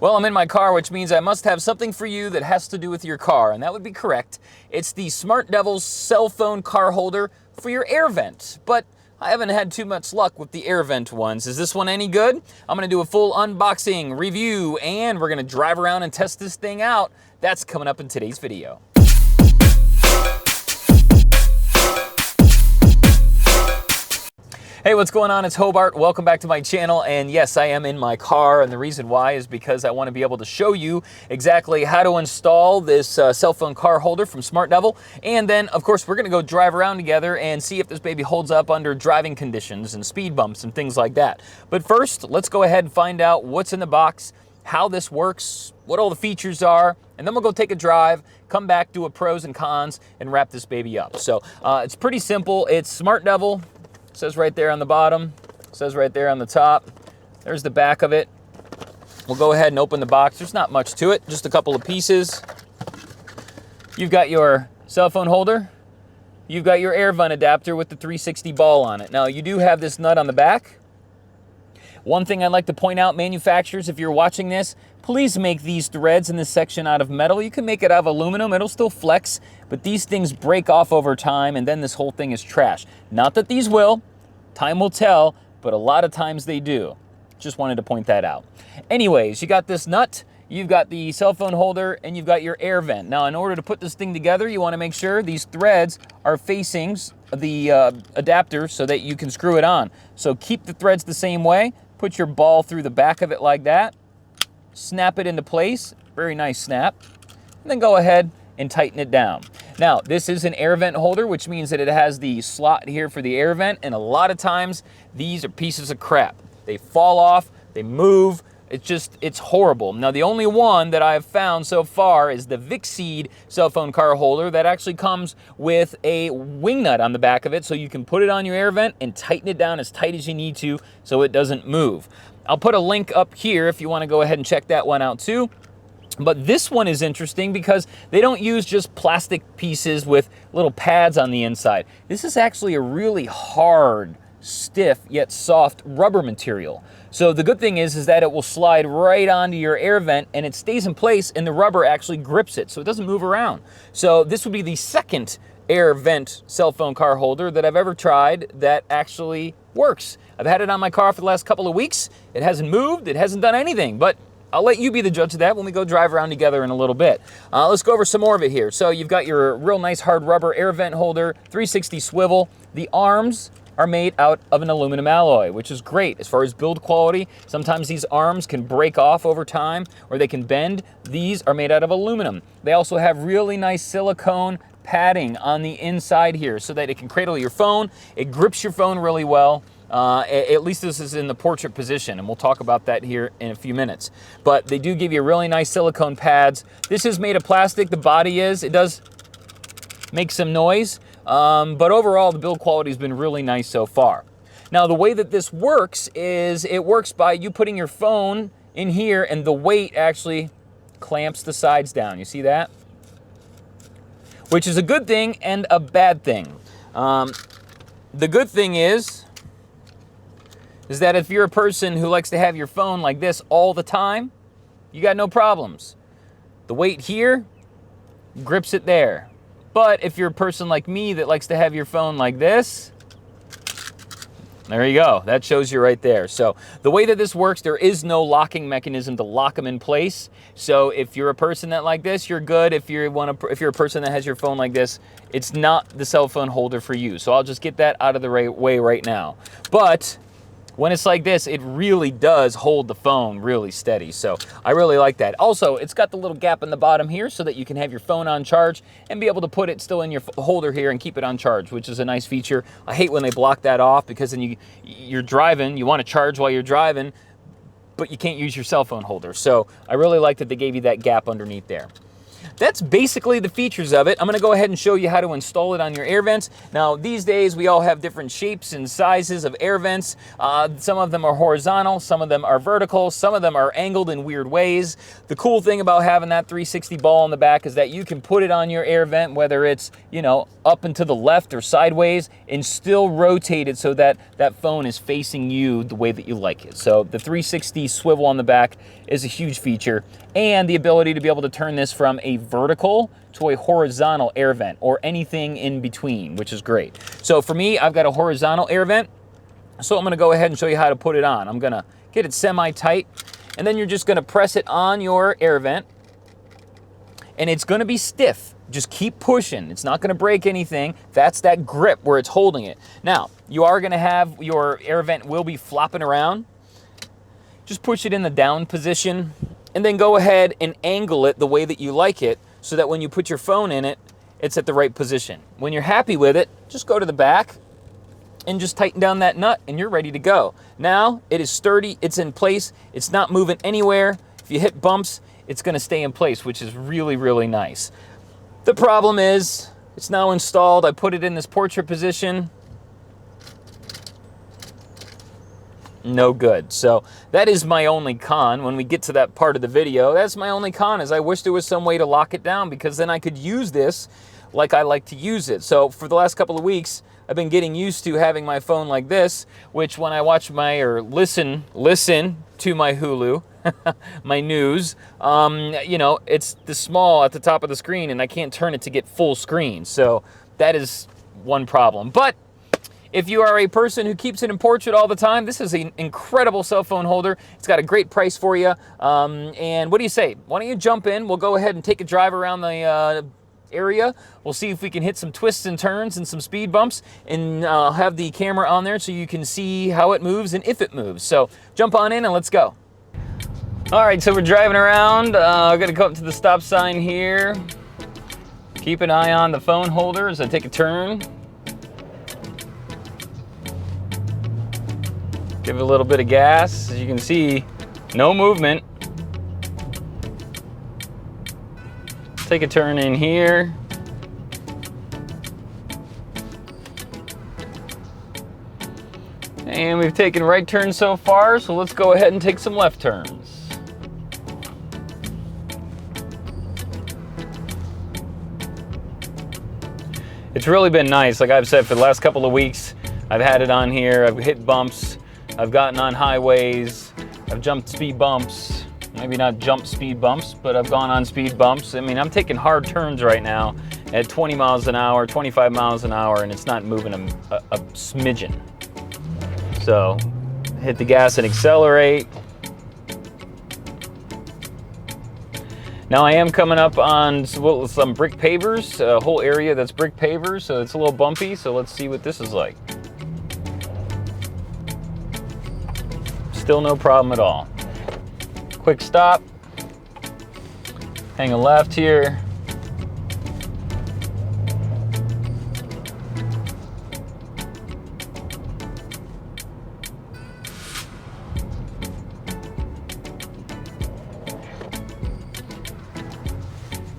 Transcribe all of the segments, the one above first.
Well, I'm in my car, which means I must have something for you that has to do with your car, and that would be correct. It's the Smartdevil's cell phone car holder for your air vent, but I haven't had too much luck with the air vent ones. Is this one any good? I'm going to do a full unboxing, review, and we're going to drive around and test this thing out. That's coming up in today's video. Hey, what's going on? It's Hobart. Welcome back to my channel. And yes, I am in my car. And the reason why is because I want to be able to show you exactly how to install this cell phone car holder from Smartdevil. And then, of course, we're going to go drive around together and see if this baby holds up under driving conditions and speed bumps and things like that. But first, let's go ahead and find out what's in the box, how this works, what all the features are, and then we'll go take a drive, come back, do a pros and cons, and wrap this baby up. So it's pretty simple. It's Smartdevil. Says right there on the bottom, says right there on the top. There's the back of it. We'll go ahead and open the box. There's not much to it, just a couple of pieces. You've got your cell phone holder. You've got your air vent adapter with the 360 ball on it. Now, you do have this nut on the back. One thing I'd like to point out, manufacturers, if you're watching this, please make these threads in this section out of metal. You can make it out of aluminum, it'll still flex, but these things break off over time and then this whole thing is trash. Not that these will, time will tell, but a lot of times they do. Just wanted to point that out. Anyways, you got this nut, you've got the cell phone holder, and you've got your air vent. Now, in order to put this thing together, you want to make sure these threads are facing the adapter so that you can screw it on. So keep the threads the same way. Put your ball through the back of it like that. Snap it into place. Very nice snap. And then go ahead and tighten it down. Now, this is an air vent holder, which means that it has the slot here for the air vent. And a lot of times, these are pieces of crap. They fall off, they move. It's horrible. Now, the only one that I've found so far is the Vixseed cell phone car holder that actually comes with a wing nut on the back of it, so you can put it on your air vent and tighten it down as tight as you need to so it doesn't move. I'll put a link up here if you want to go ahead and check that one out too. But this one is interesting because they don't use just plastic pieces with little pads on the inside. This is actually a really hard, stiff yet soft rubber material. So the good thing is that it will slide right onto your air vent and it stays in place and the rubber actually grips it so it doesn't move around. So this would be the second air vent cell phone car holder that I've ever tried that actually works. I've had it on my car for the last couple of weeks. It hasn't moved, it hasn't done anything, but I'll let you be the judge of that when we go drive around together in a little bit. Let's go over some more of it here. So you've got your real nice hard rubber air vent holder, 360 swivel. The arms are made out of an aluminum alloy, which is great as far as build quality. Sometimes these arms can break off over time or they can bend. These are made out of aluminum. They also have really nice silicone padding on the inside here so that it can cradle your phone. It grips your phone really well. At least this is in the portrait position, and we'll talk about that here in a few minutes. But they do give you really nice silicone pads. This is made of plastic, the body is. It does make some noise, but overall the build quality has been really nice so far. Now, the way that this works is it works by you putting your phone in here and the weight actually clamps the sides down. You see that? Which is a good thing and a bad thing. The good thing is that if you're a person who likes to have your phone like this all the time, you got no problems. The weight here grips it there. But if you're a person like me that likes to have your phone like this, there you go. That shows you right there. So the way that this works, there is no locking mechanism to lock them in place. So if you're a person that like this, you're good. If you're a person that has your phone like this, it's not the cell phone holder for you. So I'll just get that out of the way right now. But when it's like this, it really does hold the phone really steady. So I really like that. Also, it's got the little gap in the bottom here so that you can have your phone on charge and be able to put it still in your holder here and keep it on charge, which is a nice feature. I hate when they block that off because then you're driving, you want to charge while you're driving, but you can't use your cell phone holder. So I really like that they gave you that gap underneath there. that's basically the features of it. I'm gonna go ahead and show you how to install it on your air vents. Now, these days we all have different shapes and sizes of air vents. Some of them are horizontal, some of them are vertical, some of them are angled in weird ways. The cool thing about having that 360 ball in the back is that you can put it on your air vent, whether it's, you know, up and to the left or sideways, and still rotate it so that that phone is facing you the way that you like it. So the 360 swivel on the back is a huge feature, and the ability to be able to turn this from a vertical to a horizontal air vent or anything in between, which is great. So for me, I've got a horizontal air vent, so I'm gonna go ahead and show you how to put it on. I'm gonna get it semi-tight, and then you're just gonna press it on your air vent, and it's gonna be stiff. Just keep pushing. It's not gonna break anything. That's that grip where it's holding it. Now, you are gonna have your air vent will be flopping around. Just push it in the down position, and then go ahead and angle it the way that you like it, so that when you put your phone in it, it's at the right position. When you're happy with it, just go to the back and just tighten down that nut, and you're ready to go. Now, it is sturdy, it's in place, it's not moving anywhere. If you hit bumps, it's gonna stay in place, which is really, really nice. The problem is, it's now installed. I put it in this portrait position. No good. So that is my only con. When we get to that part of the video, that's my only con, is I wish there was some way to lock it down, because then I could use this like I like to use it. So for the last couple of weeks, I've been getting used to having my phone like this, which when I watch or listen to my Hulu, my news, you know, it's the small at the top of the screen, and I can't turn it to get full screen. So that is one problem. But if you are a person who keeps it in portrait all the time, this is an incredible cell phone holder. It's got a great price for you. And what do you say? Why don't you jump in? We'll go ahead and take a drive around the area. We'll see if we can hit some twists and turns and some speed bumps, and have the camera on there so you can see how it moves and if it moves. So jump on in and let's go. All right, so we're driving around. I'm gonna come up to the stop sign here. Keep an eye on the phone holder as I take a turn. Give it a little bit of gas. As you can see, no movement. Take a turn in here. And we've taken right turns so far, so let's go ahead and take some left turns. It's really been nice. Like I've said, for the last couple of weeks, I've had it on here. I've hit bumps. I've gotten on highways. I've jumped speed bumps. Maybe not jump speed bumps, but I've gone on speed bumps. I mean, I'm taking hard turns right now at 20 miles an hour, 25 miles an hour, and it's not moving a smidgen. So, hit the gas and accelerate. Now I am coming up on some brick pavers, a whole area that's brick pavers, so it's a little bumpy, so let's see what this is like. Still no problem at all. Quick stop. Hang a left here.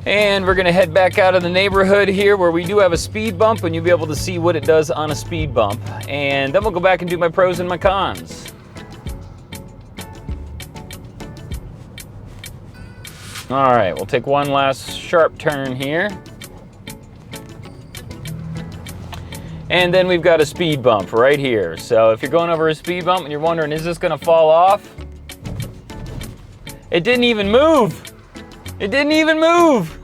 And we're gonna head back out of the neighborhood here where we do have a speed bump, and you'll be able to see what it does on a speed bump. And then we'll go back and do my pros and my cons. All right, we'll take one last sharp turn here. And then we've got a speed bump right here. So if you're going over a speed bump and you're wondering, is this gonna fall off? It didn't even move. It didn't even move.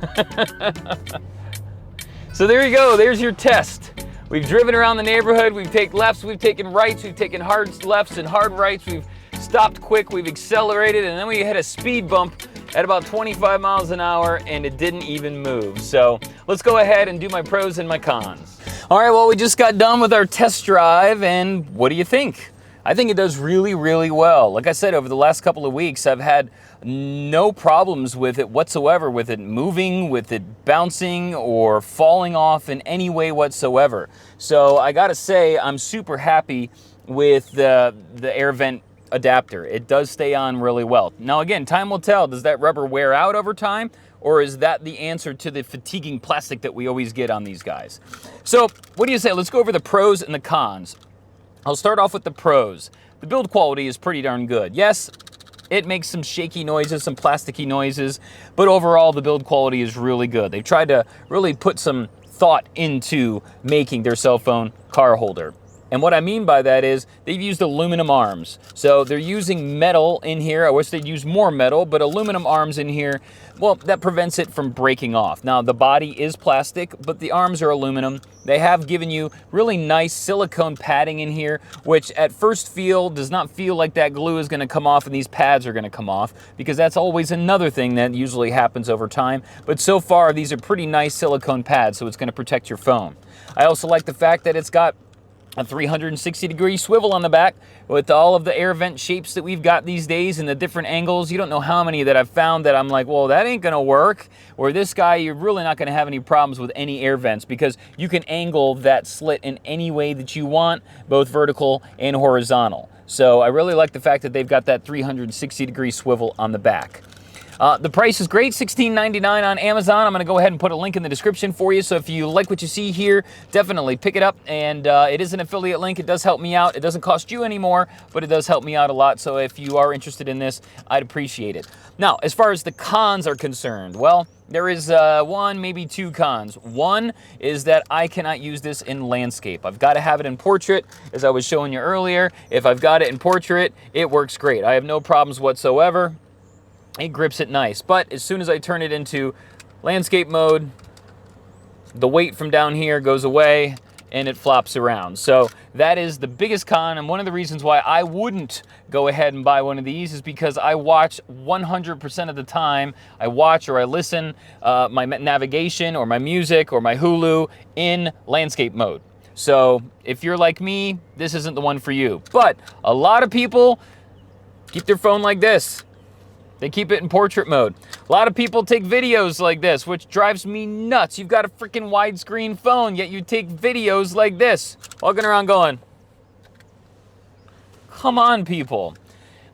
So there you go, there's your test. We've driven around the neighborhood, we've taken lefts, we've taken rights, we've taken hard lefts and hard rights, we've stopped quick, we've accelerated, and then we hit a speed bump at about 25 miles an hour, and it didn't even move. So let's go ahead and do my pros and my cons. All right, well, we just got done with our test drive, and what do you think? I think it does really, really well. Like I said, over the last couple of weeks, I've had no problems with it whatsoever, with it moving, with it bouncing, or falling off in any way whatsoever. So I gotta say, I'm super happy with the air vent adapter. It does stay on really well. Now again, time will tell. Does that rubber wear out over time? Or is that the answer to the fatiguing plastic that we always get on these guys? So what do you say? Let's go over the pros and the cons. I'll start off with the pros. The build quality is pretty darn good. Yes, it makes some shaky noises, some plasticky noises, but overall the build quality is really good. They've tried to really put some thought into making their cell phone car holder. And what I mean by that is they've used aluminum arms. So they're using metal in here. I wish they'd use more metal, but aluminum arms in here, well, that prevents it from breaking off. Now, the body is plastic, but the arms are aluminum. They have given you really nice silicone padding in here, which at first feel does not feel like that glue is going to come off and these pads are going to come off, because that's always another thing that usually happens over time. But so far, these are pretty nice silicone pads, so it's going to protect your phone. I also like the fact that it's got a 360-degree swivel on the back with all of the air vent shapes that we've got these days and the different angles. You don't know how many that I've found that I'm like, well, that ain't gonna work. Or this guy, you're really not gonna have any problems with any air vents, because you can angle that slit in any way that you want, both vertical and horizontal. So I really like the fact that they've got that 360-degree swivel on the back. The price is great, $16.99 on Amazon. I'm going to go ahead and put a link in the description for you. So if you like what you see here, definitely pick it up. And it is an affiliate link. It does help me out. It doesn't cost you any more, but it does help me out a lot. So if you are interested in this, I'd appreciate it. Now, as far as the cons are concerned, well, there is one, maybe two cons. One is that I cannot use this in landscape. I've got to have it in portrait, as I was showing you earlier. If I've got it in portrait, it works great. I have no problems whatsoever. It grips it nice, but as soon as I turn it into landscape mode, the weight from down here goes away and it flops around. So that is the biggest con, and one of the reasons why I wouldn't go ahead and buy one of these is because I watch 100% of the time. I watch or I listen my navigation or my music or my Hulu in landscape mode. So if you're like me, this isn't the one for you. But a lot of people keep their phone like this. They keep it in portrait mode. A lot of people take videos like this, which drives me nuts. You've got a freaking widescreen phone, yet you take videos like this. Walking around going, come on, people.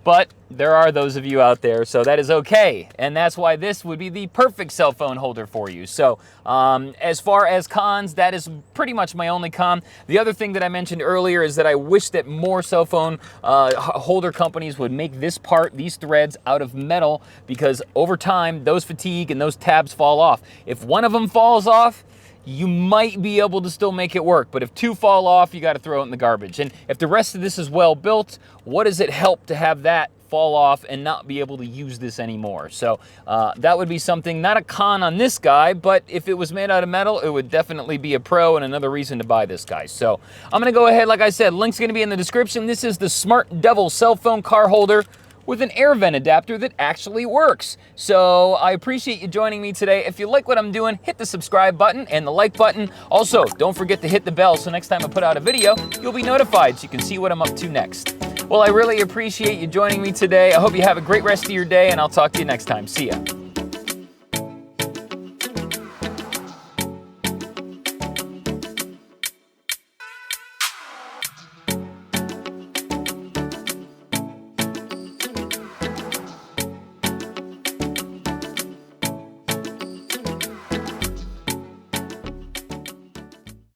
But there are those of you out there, so that is okay. And that's why this would be the perfect cell phone holder for you. So as far as cons, that is pretty much my only con. The other thing that I mentioned earlier is that I wish that more cell phone holder companies would make this part, these threads, out of metal, because over time, those fatigue and those tabs fall off. If one of them falls off, you might be able to still make it work, but if two fall off, you got to throw it in the garbage. And if the rest of this is well built, what does it help to have that fall off and not be able to use this anymore? So that would be something, not a con on this guy, but if it was made out of metal, it would definitely be a pro and another reason to buy this guy. So I'm going to go ahead, like I said, link's going to be in the description. This is the Smartdevil cell phone car holder with an air vent adapter that actually works. So I appreciate you joining me today. If you like what I'm doing, hit the subscribe button and the like button. Also, don't forget to hit the bell so next time I put out a video, you'll be notified so you can see what I'm up to next. Well, I really appreciate you joining me today. I hope you have a great rest of your day, and I'll talk to you next time. See ya.